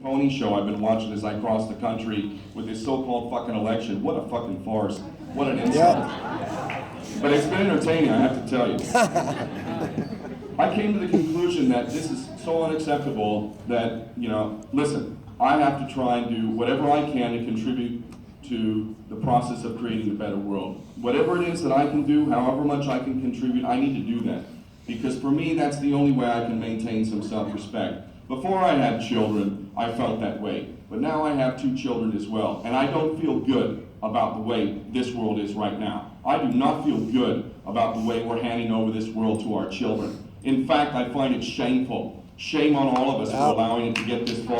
phony show I've been watching as I cross the country with this so-called fucking election. What a fucking farce. What an insult. Yeah. But it's been entertaining, I have to tell you. I came to the conclusion that this is so unacceptable that, you know, listen, I have to try and do whatever I can to contribute to the process of creating a better world. Whatever it is that I can do, however much I can contribute, I need to do that. Because for me, that's the only way I can maintain some self-respect. Before I had children, I felt that way. But now I have 2 children as well, and I don't feel good about the way this world is right now. I do not feel good about the way we're handing over this world to our children. In fact, I find it shameful. Shame on all of us for allowing it to get this far.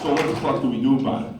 So what the fuck do we do about it?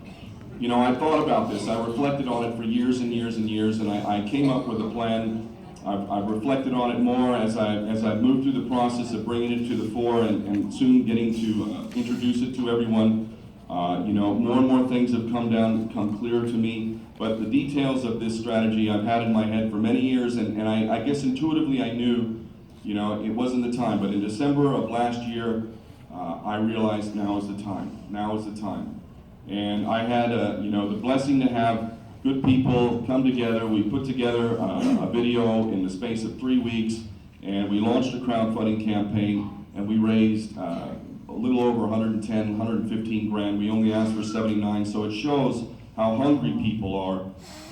You know, I thought about this. I reflected on it for years and years and years, and I came up with a plan. I've reflected on it more as I've moved through the process of bringing it to the fore and soon getting to introduce it to everyone. You know, more and more things have come clearer to me. But the details of this strategy I've had in my head for many years, and I guess intuitively I knew, you know, it wasn't the time. But in December of last year, I realized now is the time. Now is the time. And I had, you know, the blessing to have good people come together. We put together a video in the space of 3 weeks, and we launched a crowdfunding campaign, and we raised a little over 110, 115 grand. We only asked for 79, so it shows how hungry people are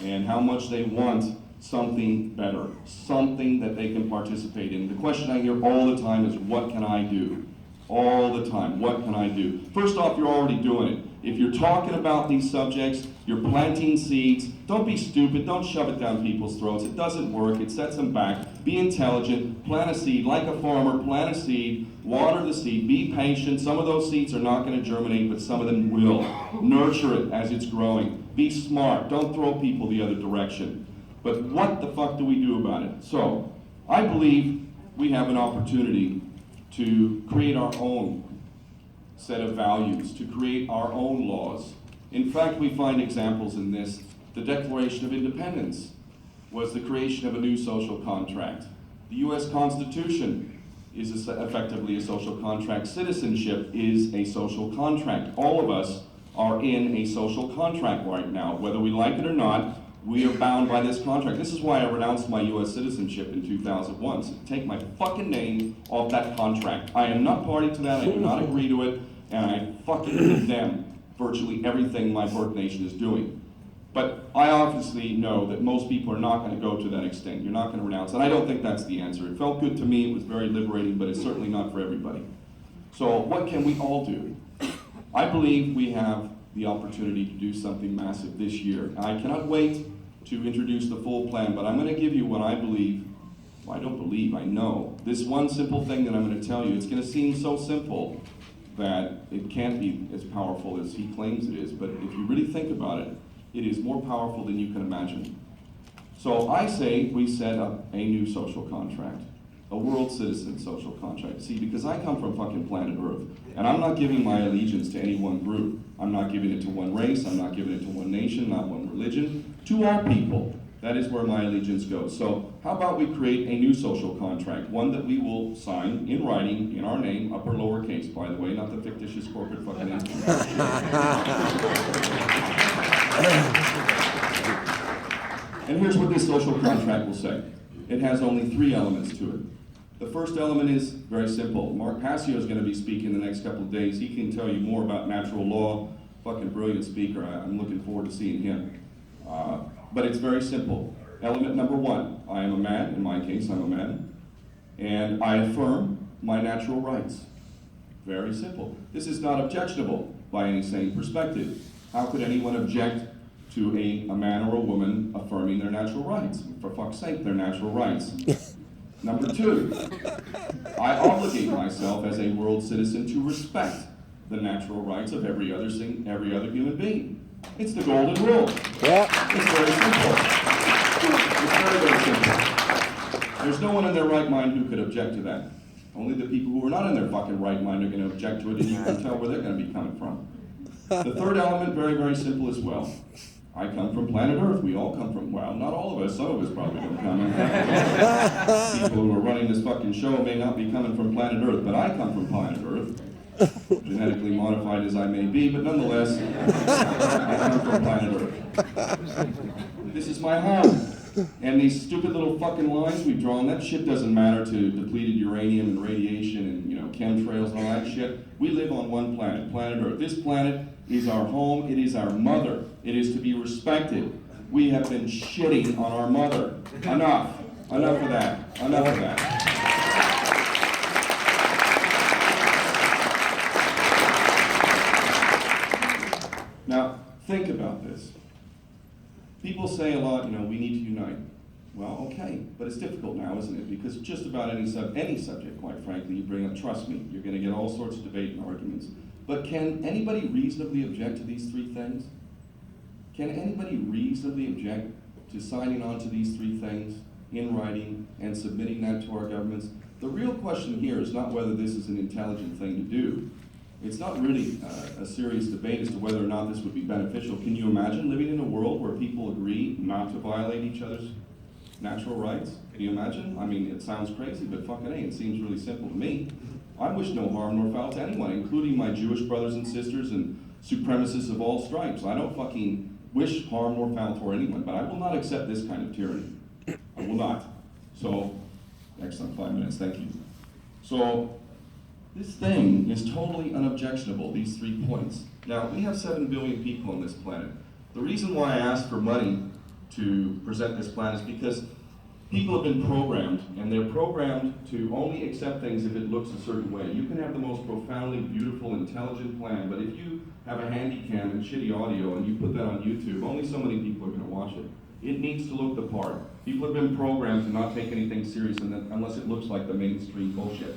and how much they want something better, something that they can participate in. The question I hear all the time is, what can I do? All the time, what can I do? First off, you're already doing it. If you're talking about these subjects, you're planting seeds. Don't be stupid, don't shove it down people's throats. It doesn't work, it sets them back. Be intelligent, plant a seed, like a farmer, plant a seed, water the seed, be patient. Some of those seeds are not going to germinate, but some of them will. Nurture it as it's growing. Be smart, don't throw people the other direction. But what the fuck do we do about it? So, I believe we have an opportunity to create our own set of values, to create our own laws. In fact, we find examples in this. The Declaration of Independence was the creation of a new social contract. The US Constitution is effectively a social contract. Citizenship is a social contract. All of us are in a social contract right now. Whether we like it or not, we are bound by this contract. This is why I renounced my US citizenship in 2001. So take my fucking name off that contract. I am not party to that, I do not agree to it, and I fucking condemn virtually everything my birth nation is doing. But I obviously know that most people are not going to go to that extent. You're not going to renounce, and I don't think that's the answer. It felt good to me, it was very liberating, but it's certainly not for everybody. So what can we all do? I believe we have the opportunity to do something massive this year. I cannot wait to introduce the full plan, but I'm going to give you what I believe, well, I don't believe, I know. This one simple thing that I'm going to tell you, it's going to seem so simple that it can't be as powerful as he claims it is, but if you really think about it, it is more powerful than you can imagine. So I say we set up a new social contract, a world citizen social contract. See, because I come from fucking planet Earth, and I'm not giving my allegiance to any one group. I'm not giving it to one race, I'm not giving it to one nation, not one religion, to all people. That is where my allegiance goes. So how about we create a new social contract, one that we will sign in writing, in our name, upper lowercase, by the way, not the fictitious corporate fucking entity. And here's what this social contract will say. It has only 3 elements to it. The first element is very simple. Mark Passio is going to be speaking the next couple of days. He can tell you more about natural law. Fucking brilliant speaker. I'm looking forward to seeing him. But it's very simple. Element number 1, I am a man. In my case, I'm a man. And I affirm my natural rights. Very simple. This is not objectionable by any sane perspective. How could anyone object to a man or a woman affirming their natural rights? For fuck's sake, their natural rights. Number 2, I obligate myself as a world citizen to respect the natural rights of every other human being. It's the golden rule. Yeah. It's very simple. It's very, very simple. There's no one in their right mind who could object to that. Only the people who are not in their fucking right mind are going to object to it, and you can tell where they're going to be coming from. The third element, very, very simple as well. I come from planet Earth. We all come from, well, not all of us. Some of us probably don't come. People who are running this fucking show may not be coming from planet Earth, but I come from planet Earth. Genetically modified as I may be, but nonetheless, I come from planet Earth. This is my home. And these stupid little fucking lines we've drawn, that shit doesn't matter to depleted uranium and radiation and, you know, chemtrails and all that shit. We live on one planet, planet Earth. This planet is our home, it is our mother. It is to be respected. We have been shitting on our mother. Enough. Enough of that. Enough of that. Now, think about this. People say a lot, you know, we need to unite. Well, okay, but it's difficult now, isn't it? Because just about any subject, quite frankly, you bring up, trust me, you're going to get all sorts of debate and arguments. But can anybody reasonably object to these three things? Can anybody reasonably object to signing on to these three things in writing and submitting that to our governments? The real question here is not whether this is an intelligent thing to do. It's not really a serious debate as to whether or not this would be beneficial. Can you imagine living in a world where people agree not to violate each other's natural rights? Can you imagine? I mean, it sounds crazy, but fucking A, it seems really simple to me. I wish no harm nor foul to anyone, including my Jewish brothers and sisters and supremacists of all stripes. I don't fucking wish harm nor foul toward anyone, but I will not accept this kind of tyranny. I will not. So, excellent, 5 minutes, thank you. So, this thing is totally unobjectionable, these 3 points. Now, we have 7 billion people on this planet. The reason why I asked for money to present this plan is because people have been programmed, and they're programmed to only accept things if it looks a certain way. You can have the most profoundly beautiful, intelligent plan, but if you have a handy cam and shitty audio and you put that on YouTube, only so many people are going to watch it. It needs to look the part. People have been programmed to not take anything serious unless it looks like the mainstream bullshit.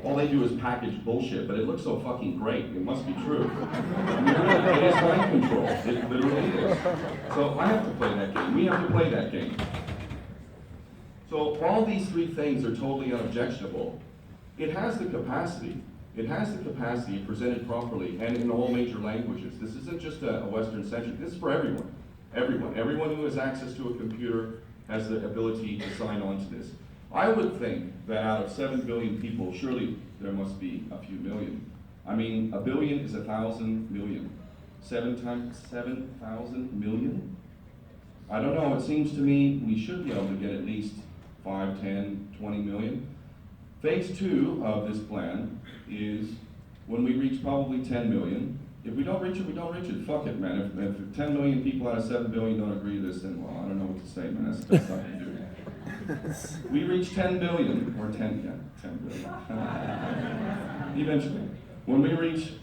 All they do is package bullshit, but it looks so fucking great. It must be true. It is mind control. It literally is. So I have to play that game. We have to play that game. So all these 3 things are totally unobjectionable. It has the capacity. It has the capacity, presented properly, and in all major languages. This isn't just a Western-centric. This is for everyone. Everyone. Everyone who has access to a computer has the ability to sign on to this. I would think that out of 7 billion people, surely there must be a few million. I mean, a billion is 1,000 million. 7 times 7,000 million? I don't know, it seems to me we should be able to get at least 5, 10, 20 million. Phase 2 of this plan is when we reach probably 10 million. If we don't reach it, we don't reach it. Fuck it, man. If 10 million people out of 7 billion don't agree to this, then, well, I don't know what to say, man. That's tough stuff to do. We reach 10 billion, or 10 billion. Eventually. When we reach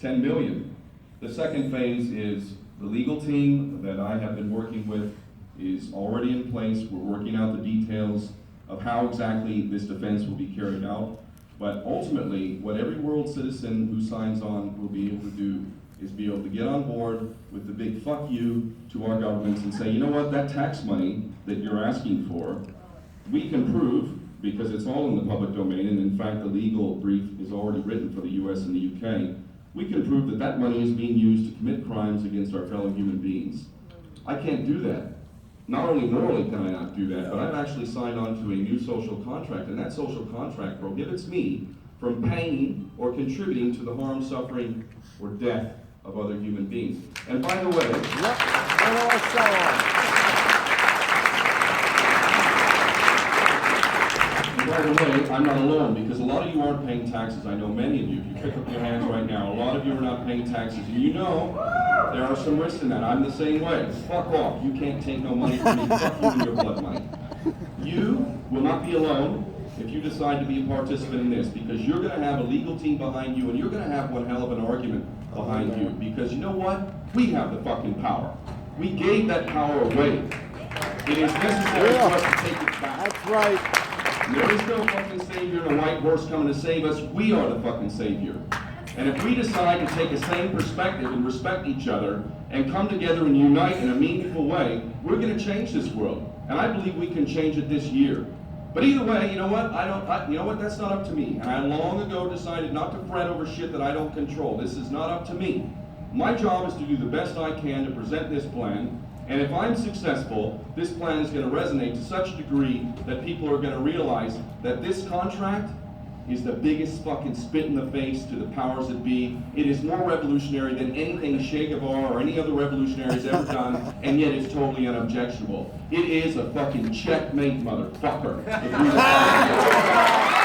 10 billion, the second phase is the legal team that I have been working with is already in place. We're working out the details of how exactly this defense will be carried out. But ultimately, what every world citizen who signs on will be able to do is be able to get on board with the big fuck you to our governments and say, you know what, that tax money that you're asking for, we can prove, because it's all in the public domain, and in fact the legal brief is already written for the US and the UK, we can prove that that money is being used to commit crimes against our fellow human beings. I can't do that. Not only morally can I not do that, but I've actually signed on to a new social contract, and that social contract prohibits me from paying or contributing to the harm, suffering, or death of other human beings. And by the way, I'm not alone, because a lot of you aren't paying taxes. I know many of you. If you pick up your hands right now, a lot of you are not paying taxes. And you know there are some risks in that. I'm the same way. Fuck off. You can't take no money from me. Fuck you and your blood money. You will not be alone if you decide to be a participant in this, because you're going to have a legal team behind you, and you're going to have one hell of an argument behind you. Because you know what? We have the fucking power. We gave that power away. It is necessary for us to take it back. That's right. There is no fucking savior and a white horse coming to save us. We are the fucking savior. And if we decide to take a sane perspective and respect each other and come together and unite in a meaningful way, we're going to change this world. And I believe we can change it this year. But either way, you know what? That's not up to me. And I long ago decided not to fret over shit that I don't control. This is not up to me. My job is to do the best I can to present this plan And if I'm successful, this plan is going to resonate to such a degree that people are going to realize that this contract is the biggest fucking spit in the face to the powers that be. It is more revolutionary than anything Che Guevara or any other revolutionary has ever done, and yet it's totally unobjectionable. It is a fucking checkmate, motherfucker. If we